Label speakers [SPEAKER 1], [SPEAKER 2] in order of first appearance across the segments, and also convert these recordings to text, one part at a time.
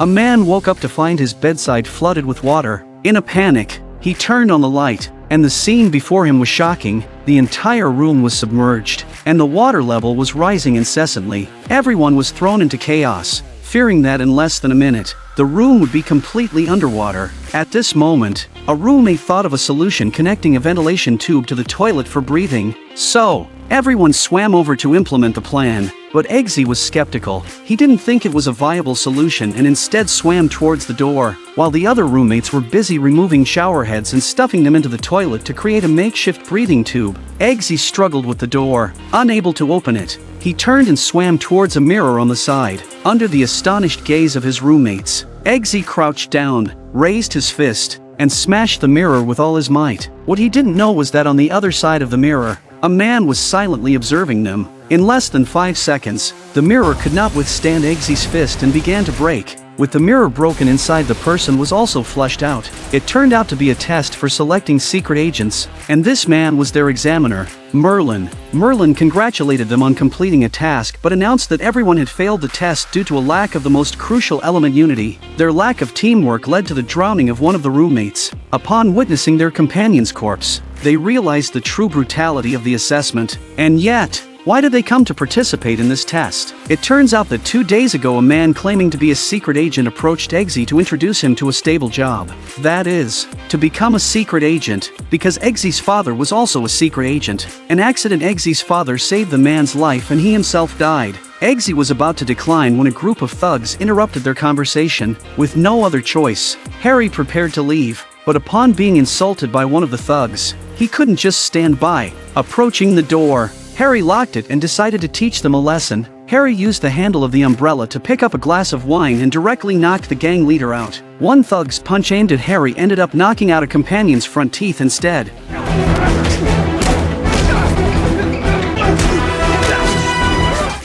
[SPEAKER 1] A man woke up to find his bedside flooded with water. In a panic, he turned on the light, and the scene before him was shocking. The entire room was submerged, and the water level was rising incessantly. Everyone was thrown into chaos, fearing that in less than a minute, the room would be completely underwater. At this moment, a roommate thought of a solution, connecting a ventilation tube to the toilet for breathing. So, everyone swam over to implement the plan, but Eggsy was skeptical. He didn't think it was a viable solution and instead swam towards the door, while the other roommates were busy removing shower heads and stuffing them into the toilet to create a makeshift breathing tube. Eggsy struggled with the door, unable to open it. He turned and swam towards a mirror on the side. Under the astonished gaze of his roommates, Eggsy crouched down, raised his fist, and smashed the mirror with all his might. What he didn't know was that on the other side of the mirror, a man was silently observing them. In less than 5 seconds, the mirror could not withstand Eggsy's fist and began to break. With the mirror broken inside, the person was also flushed out. It turned out to be a test for selecting secret agents, and this man was their examiner, Merlin. Merlin congratulated them on completing a task but announced that everyone had failed the test due to a lack of the most crucial element, unity. Their lack of teamwork led to the drowning of one of the roommates. Upon witnessing their companion's corpse, they realized the true brutality of the assessment. And yet, why did they come to participate in this test? It turns out that 2 days ago, a man claiming to be a secret agent approached Eggsy to introduce him to a stable job. That is, to become a secret agent, because Eggsy's father was also a secret agent. An accident: Eggsy's father saved the man's life and he himself died. Eggsy was about to decline when a group of thugs interrupted their conversation. With no other choice, Harry prepared to leave, but upon being insulted by one of the thugs, he couldn't just stand by. Approaching the door, Harry locked it and decided to teach them a lesson. Harry used the handle of the umbrella to pick up a glass of wine and directly knocked the gang leader out. One thug's punch aimed at Harry ended up knocking out a companion's front teeth instead.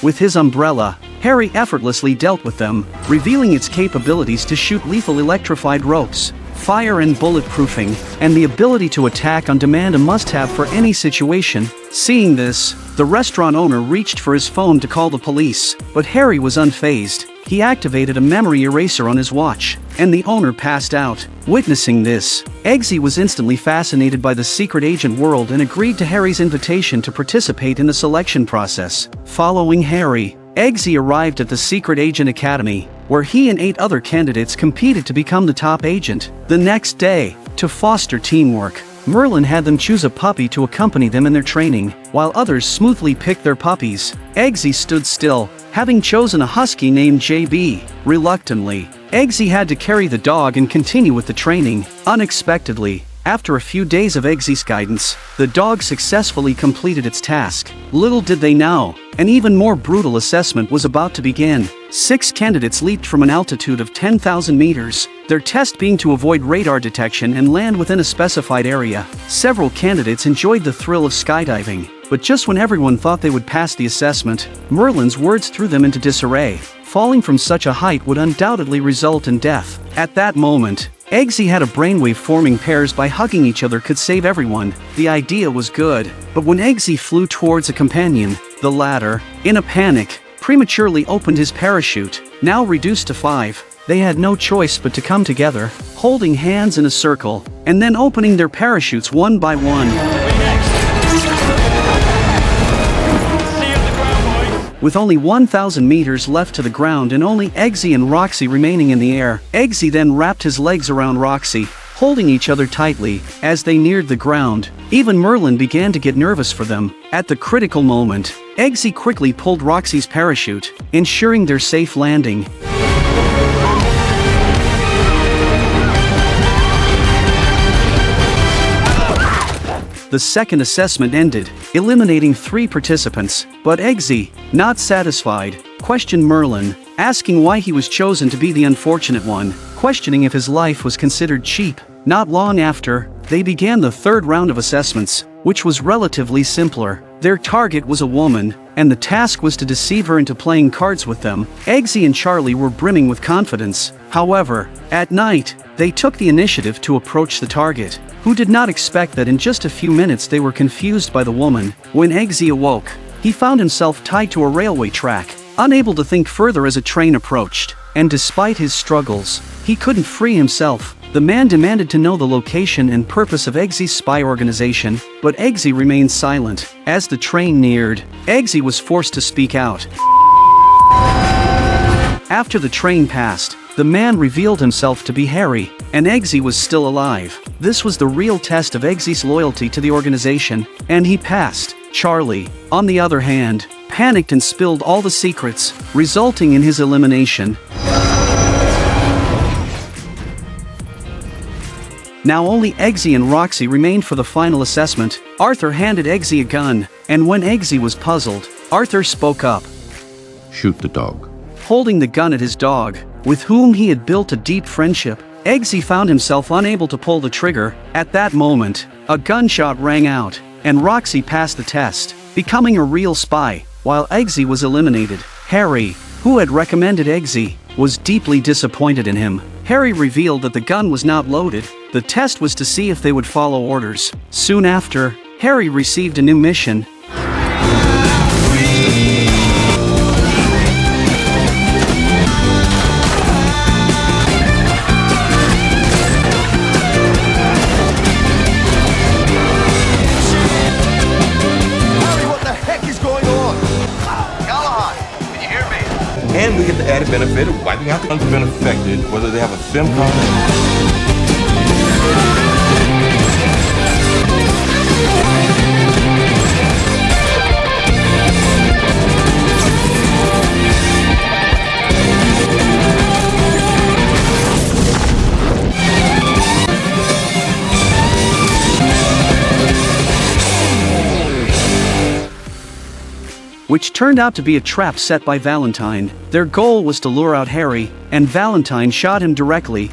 [SPEAKER 1] With his umbrella, Harry effortlessly dealt with them, revealing its capabilities to shoot lethal electrified ropes, fire and bulletproofing, and the ability to attack on demand, a must-have for any situation. Seeing this, the restaurant owner reached for his phone to call the police, but Harry was unfazed. He activated a memory eraser on his watch, and the owner passed out. Witnessing this, Eggsy was instantly fascinated by the secret agent world and agreed to Harry's invitation to participate in the selection process. Following Harry, Eggsy arrived at the Secret Agent Academy, where he and 8 other candidates competed to become the top agent. The next day, to foster teamwork, Merlin had them choose a puppy to accompany them in their training, while others smoothly picked their puppies. Eggsy stood still, having chosen a husky named JB. Reluctantly, Eggsy had to carry the dog and continue with the training. Unexpectedly, after a few days of Eggsy's guidance, the dog successfully completed its task. Little did they know, an even more brutal assessment was about to begin. 6 candidates leaped from an altitude of 10,000 meters, their test being to avoid radar detection and land within a specified area. Several candidates enjoyed the thrill of skydiving, but just when everyone thought they would pass the assessment, Merlin's words threw them into disarray. Falling from such a height would undoubtedly result in death. At that moment, Eggsy had a brainwave forming pairs by hugging each other could save everyone. The idea was good, but when Eggsy flew towards a companion, the latter, in a panic, prematurely opened his parachute. Now reduced to 5, they had no choice but to come together, holding hands in a circle, and then opening their parachutes one by one. With only 1,000 meters left to the ground and only Eggsy and Roxy remaining in the air, Eggsy then wrapped his legs around Roxy, holding each other tightly. As they neared the ground, even Merlin began to get nervous for them. At the critical moment, Eggsy quickly pulled Roxy's parachute, ensuring their safe landing. The second assessment ended, eliminating 3 participants, but Eggsy, not satisfied, questioned Merlin, asking why he was chosen to be the unfortunate one, questioning if his life was considered cheap. Not long after, they began the 3rd round of assessments, which was relatively simpler. Their target was a woman, and the task was to deceive her into playing cards with them. Eggsy and Charlie were brimming with confidence. However, at night, they took the initiative to approach the target, who did not expect that in just a few minutes they were confused by the woman. When Eggsy awoke, he found himself tied to a railway track, unable to think further as a train approached. and despite his struggles, he couldn't free himself. The man demanded to know the location and purpose of Eggsy's spy organization, but Eggsy remained silent. As the train neared, Eggsy was forced to speak out. After the train passed, the man revealed himself to be Harry, and Eggsy was still alive. This was the real test of Eggsy's loyalty to the organization, and he passed. Charlie, on the other hand, panicked and spilled all the secrets, resulting in his elimination. Now only Eggsy and Roxy remained for the final assessment. Arthur handed Eggsy a gun, and when Eggsy was puzzled, Arthur spoke up.
[SPEAKER 2] Shoot the dog.
[SPEAKER 1] Holding the gun at his dog, with whom he had built a deep friendship, Eggsy found himself unable to pull the trigger. At that moment, a gunshot rang out, and Roxy passed the test, becoming a real spy, while Eggsy was eliminated. Harry, who had recommended Eggsy, was deeply disappointed in him. Harry revealed that the gun was not loaded. The test was to see if they would follow orders. Soon after, Harry received a new mission.
[SPEAKER 2] And we get the added benefit of wiping out the guns that have been affected, whether they have a SIM card.
[SPEAKER 1] Which turned out to be a trap set by Valentine. Their goal was to lure out Harry, and Valentine shot him directly.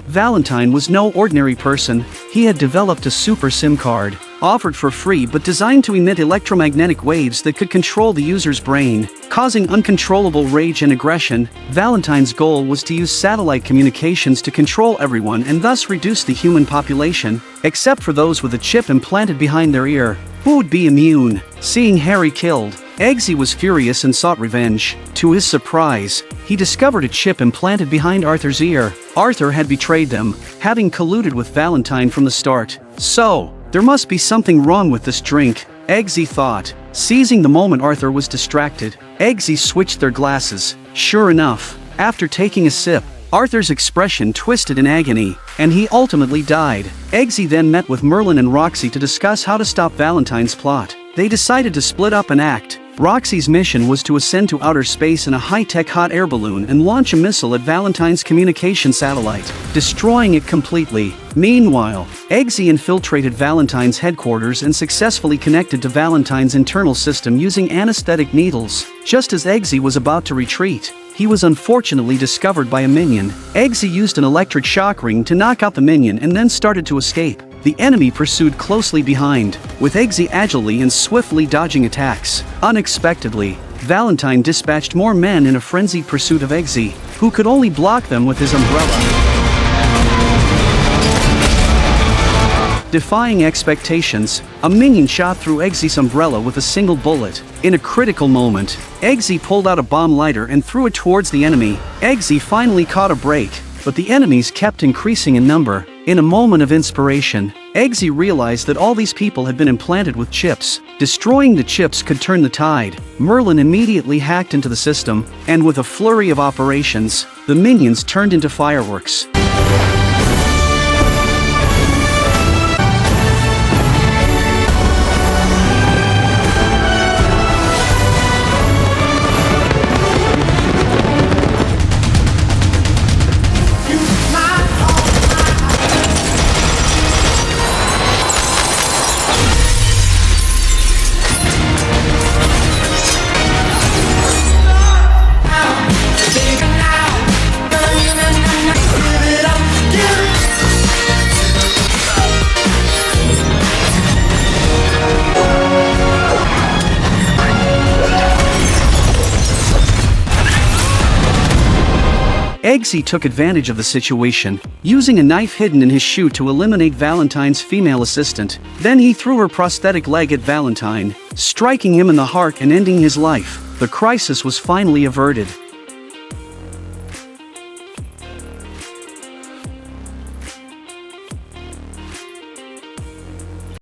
[SPEAKER 1] Valentine was no ordinary person. He had developed a super SIM card, offered for free but designed to emit electromagnetic waves that could control the user's brain, causing uncontrollable rage and aggression. Valentine's goal was to use satellite communications to control everyone and thus reduce the human population, except for those with a chip implanted behind their ear, who would be immune. Seeing Harry killed, Eggsy was furious and sought revenge. To his surprise, he discovered a chip implanted behind Arthur's ear. Arthur had betrayed them, having colluded with Valentine from the start. So, there must be something wrong with this drink, Eggsy thought. Seizing the moment Arthur was distracted, Eggsy switched their glasses. Sure enough, after taking a sip, Arthur's expression twisted in agony, and he ultimately died. Eggsy then met with Merlin and Roxy to discuss how to stop Valentine's plot. They decided to split up and act. Roxy's mission was to ascend to outer space in a high-tech hot air balloon and launch a missile at Valentine's communication satellite, destroying it completely. Meanwhile, Eggsy infiltrated Valentine's headquarters and successfully connected to Valentine's internal system using anesthetic needles. Just as Eggsy was about to retreat, he was unfortunately discovered by a minion. Eggsy used an electric shock ring to knock out the minion and then started to escape. The enemy pursued closely behind, with Eggsy agilely and swiftly dodging attacks. Unexpectedly, Valentine dispatched more men in a frenzied pursuit of Eggsy, who could only block them with his umbrella. Defying expectations, a minion shot through Eggsy's umbrella with a single bullet. In a critical moment, Eggsy pulled out a bomb lighter and threw it towards the enemy. Eggsy finally caught a break, but the enemies kept increasing in number. In a moment of inspiration, Eggsy realized that all these people had been implanted with chips. Destroying the chips could turn the tide. Merlin immediately hacked into the system, and with a flurry of operations, the minions turned into fireworks. Eggsy took advantage of the situation, using a knife hidden in his shoe to eliminate Valentine's female assistant. Then he threw her prosthetic leg at Valentine, striking him in the heart and ending his life. The crisis was finally averted.